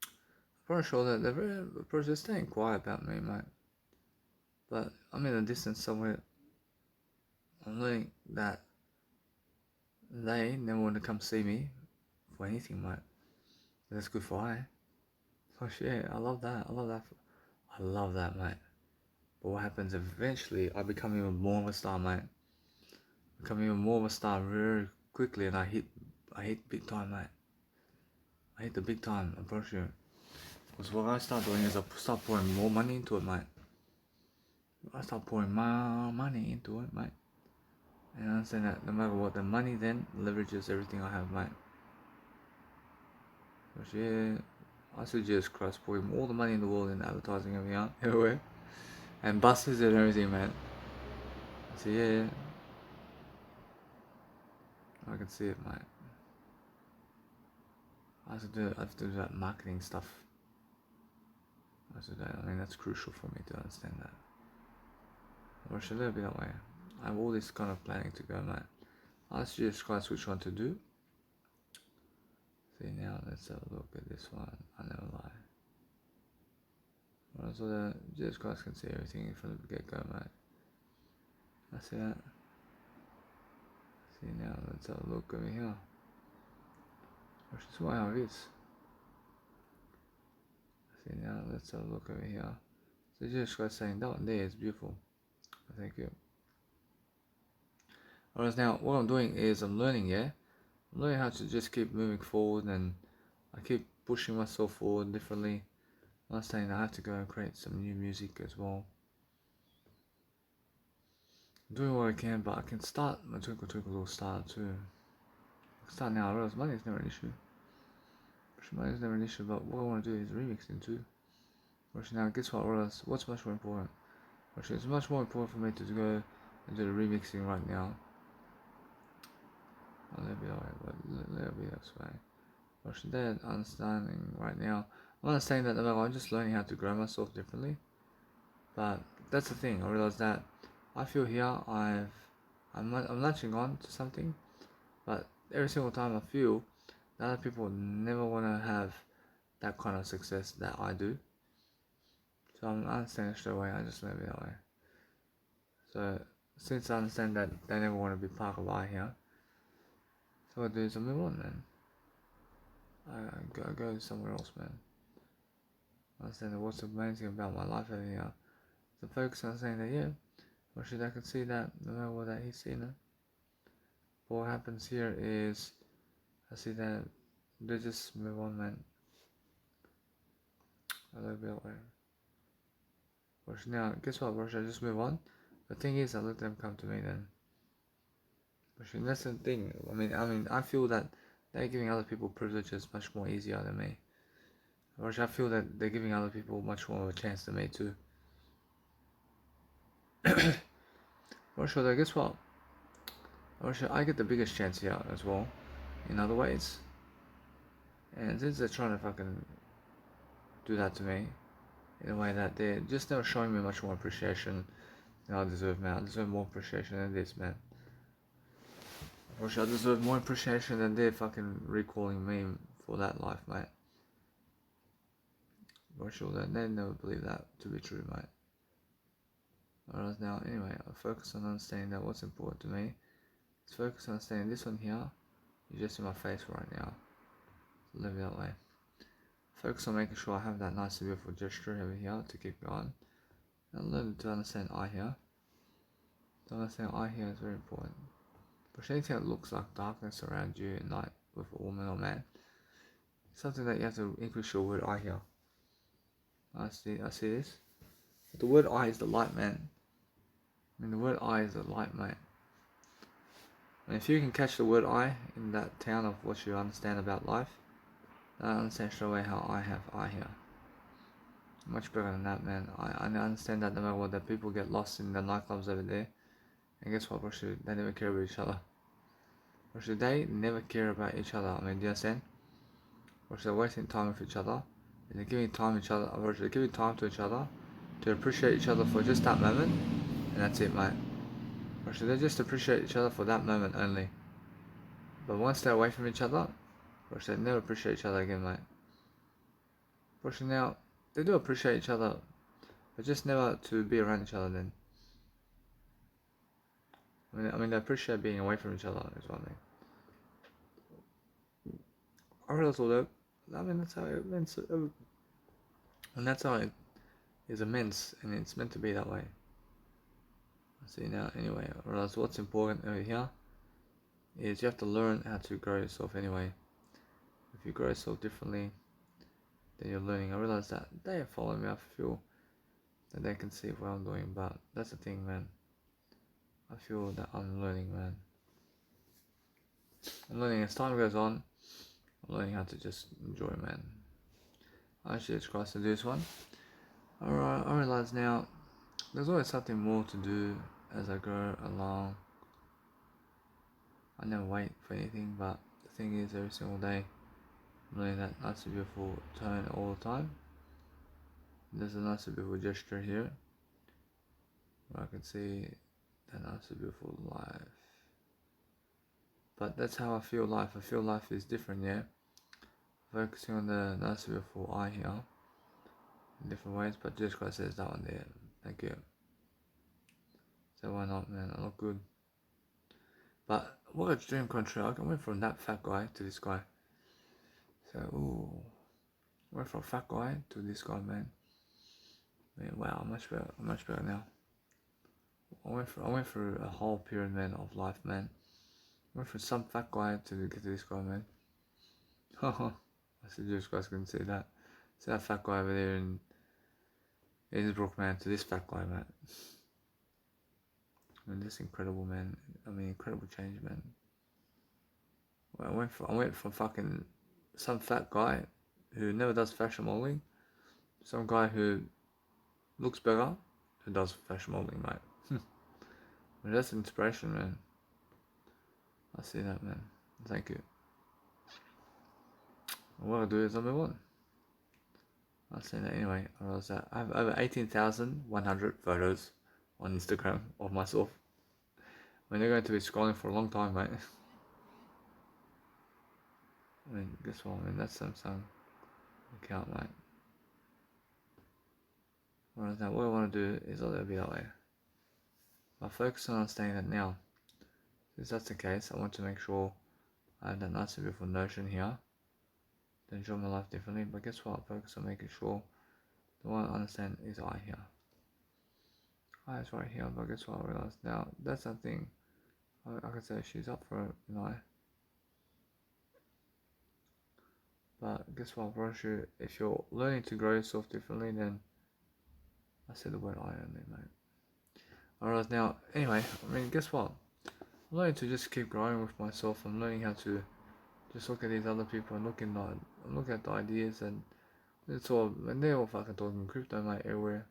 I'm pretty sure that they're staying quiet about me, mate. But I'm in a distance somewhere. I'm learning that they never want to come see me for anything, mate. That's good for eye. Oh shit, I love that. I love that, mate. But what happens eventually, I become even more of a star, mate. Become even more of a star very quickly, and I hit big time, mate. I hit the big time, I promise you. Because what I start doing is I start pouring more money into it, mate. I start pouring more money into it, mate. And I understand that no matter what, the money then leverages everything I have, mate. But yeah, I suggest Christ pouring all the money in the world in advertising everywhere. And buses and everything, man. So yeah, I can see it, mate. I have to do that marketing stuff. I mean, that's crucial for me to understand that. Or should it be that way? I have all this kind of planning to go, mate. I suggest Christ which one to do. See now, let's have a look at this one. I never lie. Well, so that Jesus Christ can see everything from the get-go, mate. I see that. See now, let's have a look over here. Which is why how it is. See now, let's have a look over here. So Jesus Christ saying that one there is beautiful. Thank you. Whereas now, what I'm doing is I'm learning, yeah? I'm learning how to just keep moving forward, and I keep pushing myself forward differently. I'm not saying I have to go and create some new music as well. I'm doing what I can, but I can start my Twinkle Twinkle Little Star too. I can start now. I realize money is never an issue. Money is never an issue, but what I want to do is remixing too. Which now, guess what? I realize what's much more important. Which it's much more important for me to go and do the remixing right now. A little bit away, but a little bit this way. Which that understanding right now. I'm not saying that I'm just learning how to grow myself differently. But that's the thing. I realize that I feel here I'm latching on to something, but every single time I feel that other people never want to have that kind of success that I do. So I understand it straight away. I just live it that way. So since I understand that they never want to be part of I here, so what I do is I move on, man. I go somewhere else, man. I understand that what's amazing about my life over here. The focus on saying that, yeah, or should I can see that no matter what that he's seen it. But what happens here is I see that they just move on, man. A little bit away. Now, guess what, Russia? I just move on. The thing is, I let them come to me then. But that's the thing. I mean, I feel that they're giving other people privileges much more easier than me. Russia, I feel that they're giving other people much more of a chance than me too. Russia, guess what? Russia, I get the biggest chance here as well, in other ways. And since they're trying to fucking do that to me, in a way that they're just never showing me much more appreciation than I deserve, man. I deserve more appreciation than this, man. Or should I deserve more appreciation than they're fucking recalling me for that life, mate? Or sure that they never believe that to be true, mate. Whereas now, anyway, I focus on understanding that what's important to me is focus on understanding this one here is just in my face right now. So live it that way. Focus on making sure I have that nice and beautiful gesture over here to keep going. And learn to understand I here. To understand I here is very important. But anything that looks like darkness around you at night with a woman or man, it's something that you have to increase your word I here. I see this. The word I is the light, man. I mean, the word I is the light, mate. And if you can catch the word I in that town of what you understand about life, I understand straight away how I have I here. Much better than that, man. I understand that no matter what, that people get lost in the nightclubs over there. And guess what, Russia? They never care about each other. Russia, they never care about each other. I mean, do you understand? Russia, they're wasting time with each other. And they're giving time to each other. Russia, they're giving time to each other to appreciate each other for just that moment. And that's it, mate. Russia, they just appreciate each other for that moment only. But once they're away from each other, Russia, they never appreciate each other again, mate. Russia, now, they do appreciate each other, but just never to be around each other then. I mean, they appreciate being away from each other, is what I mean. I realized all that. I mean, that's how it meant, and that's how it is immense, and it's meant to be that way. See now, anyway, I realize what's important over here is you have to learn how to grow yourself anyway. If you grow yourself differently, then you're learning. I realize that they are following me. I feel that they can see what I'm doing, but that's the thing, man. I feel that I'm learning, man. I'm learning as time goes on. I'm learning how to just enjoy, man. I actually just crossed to do this one. Alright, I realize now there's always something more to do as I grow along. I never wait for anything, but the thing is, every single day, I'm learning that nice and beautiful tone all the time. There's a nice and beautiful gesture here, where I can see that nice and beautiful life. But that's how I feel life. I feel life is different, yeah. Focusing on the nice and beautiful eye here, in different ways, but Jesus Christ says that one there. Thank you. So why not, man? I look good. But what a dream come true. I went from that fat guy to this guy. So, ooh. Went from fat guy to this guy, man. Man, wow, I'm much better now. I went through a whole period, man, of life, man. I went from some fat guy to get to this guy, man. I said, you guys couldn't see that. See that fat guy over there in Innsbruck, man, to this fat guy, man. I mean, this incredible, man. I mean, incredible change, man. Well, I went from fucking some fat guy who never does fashion modeling, some guy who looks better who does fashion modeling, mate. I mean, that's inspiration, man. I see that, man. Thank you. What I'll do is I'll move on. I'll say that anyway. I realize that I have over 18,100 photos on Instagram of myself. I mean, they're going to be scrolling for a long time, mate. I mean, guess what? I mean, that's Samsung account, mate. Whereas now, what I want to do is let it be that way. I focus on understanding that now. Since that's the case, I want to make sure I have that nice and beautiful notion here to enjoy my life differently. But guess what? I focus on making sure the one I understand is I here. I is right here, but guess what? I realize now that's something I could say she's up for it, you know. But guess what, bro? If you're learning to grow yourself differently, then I said the word I only, mate. I realize now, anyway, I mean, guess what? I'm learning to just keep growing with myself. I'm learning how to just look at these other people and look at the ideas, and it's all, and they're all fucking talking crypto, mate, everywhere.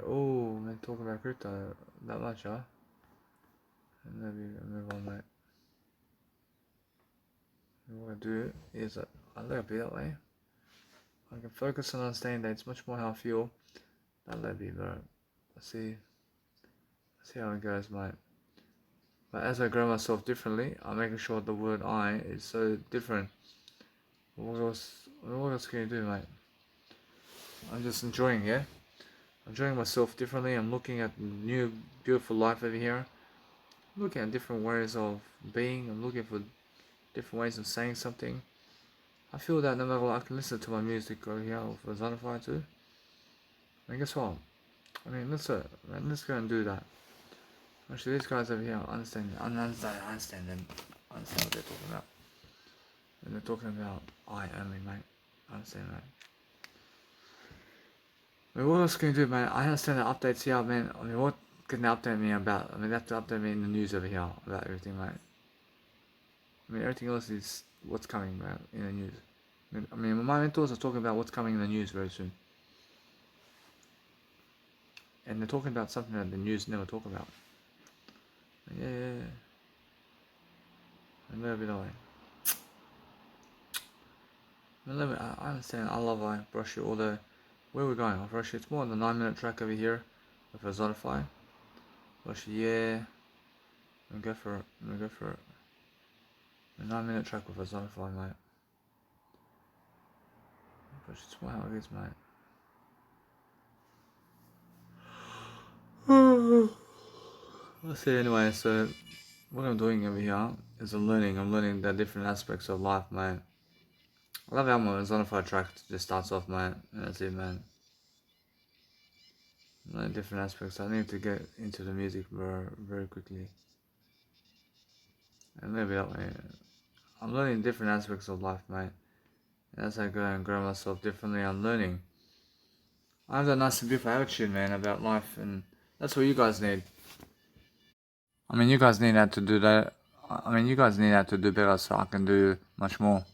Oh, man, talking about crypto that much, huh? And maybe move on, mate. And what I do is I let it be that way. I can focus on understanding that it's much more how I feel. That let it be, bro. See how it goes, mate. But as I grow myself differently, I'm making sure the word I is so different. What else can you do, mate? I'm just enjoying, yeah? I'm enjoying myself differently. I'm looking at new, beautiful life over here. I'm looking at different ways of being. I'm looking for different ways of saying something. I feel that no matter what, I can listen to my music over here for Zonify too. And guess what? I mean, let's go and do that. Actually, these guys over here understand them. I understand what they're talking about. And they're talking about I only, mate. I understand that. I mean, what else can you do, man? I understand the updates here, man. I mean, what can they update me about? I mean, they have to update me in the news over here about everything, mate. I mean, everything else is what's coming, man, in the news. I mean, my mentors are talking about what's coming in the news very soon. And they're talking about something that the news never talk about. Yeah. A little bit away. I understand. I love I brush you, although where we're going, I'll brush you. It's more on the 9-minute track over here with a Zonify. Brush you, yeah. I'm gonna go for it. A 9-minute track with a Zonify, mate. Brush it's more how it is, mate. Let's see anyway, so what I'm doing over here is I'm learning the different aspects of life, mate. I love how my Zonophile track just starts off, man. And that's it, man. Like different aspects. I need to get into the music very quickly. And maybe that way. I'm learning different aspects of life, mate. As I go and grow myself differently, I'm learning. I have that nice and beautiful attitude, man, about life, and that's what you guys need. I mean, you guys need that to do that. I mean, you guys need that to do better, so I can do much more.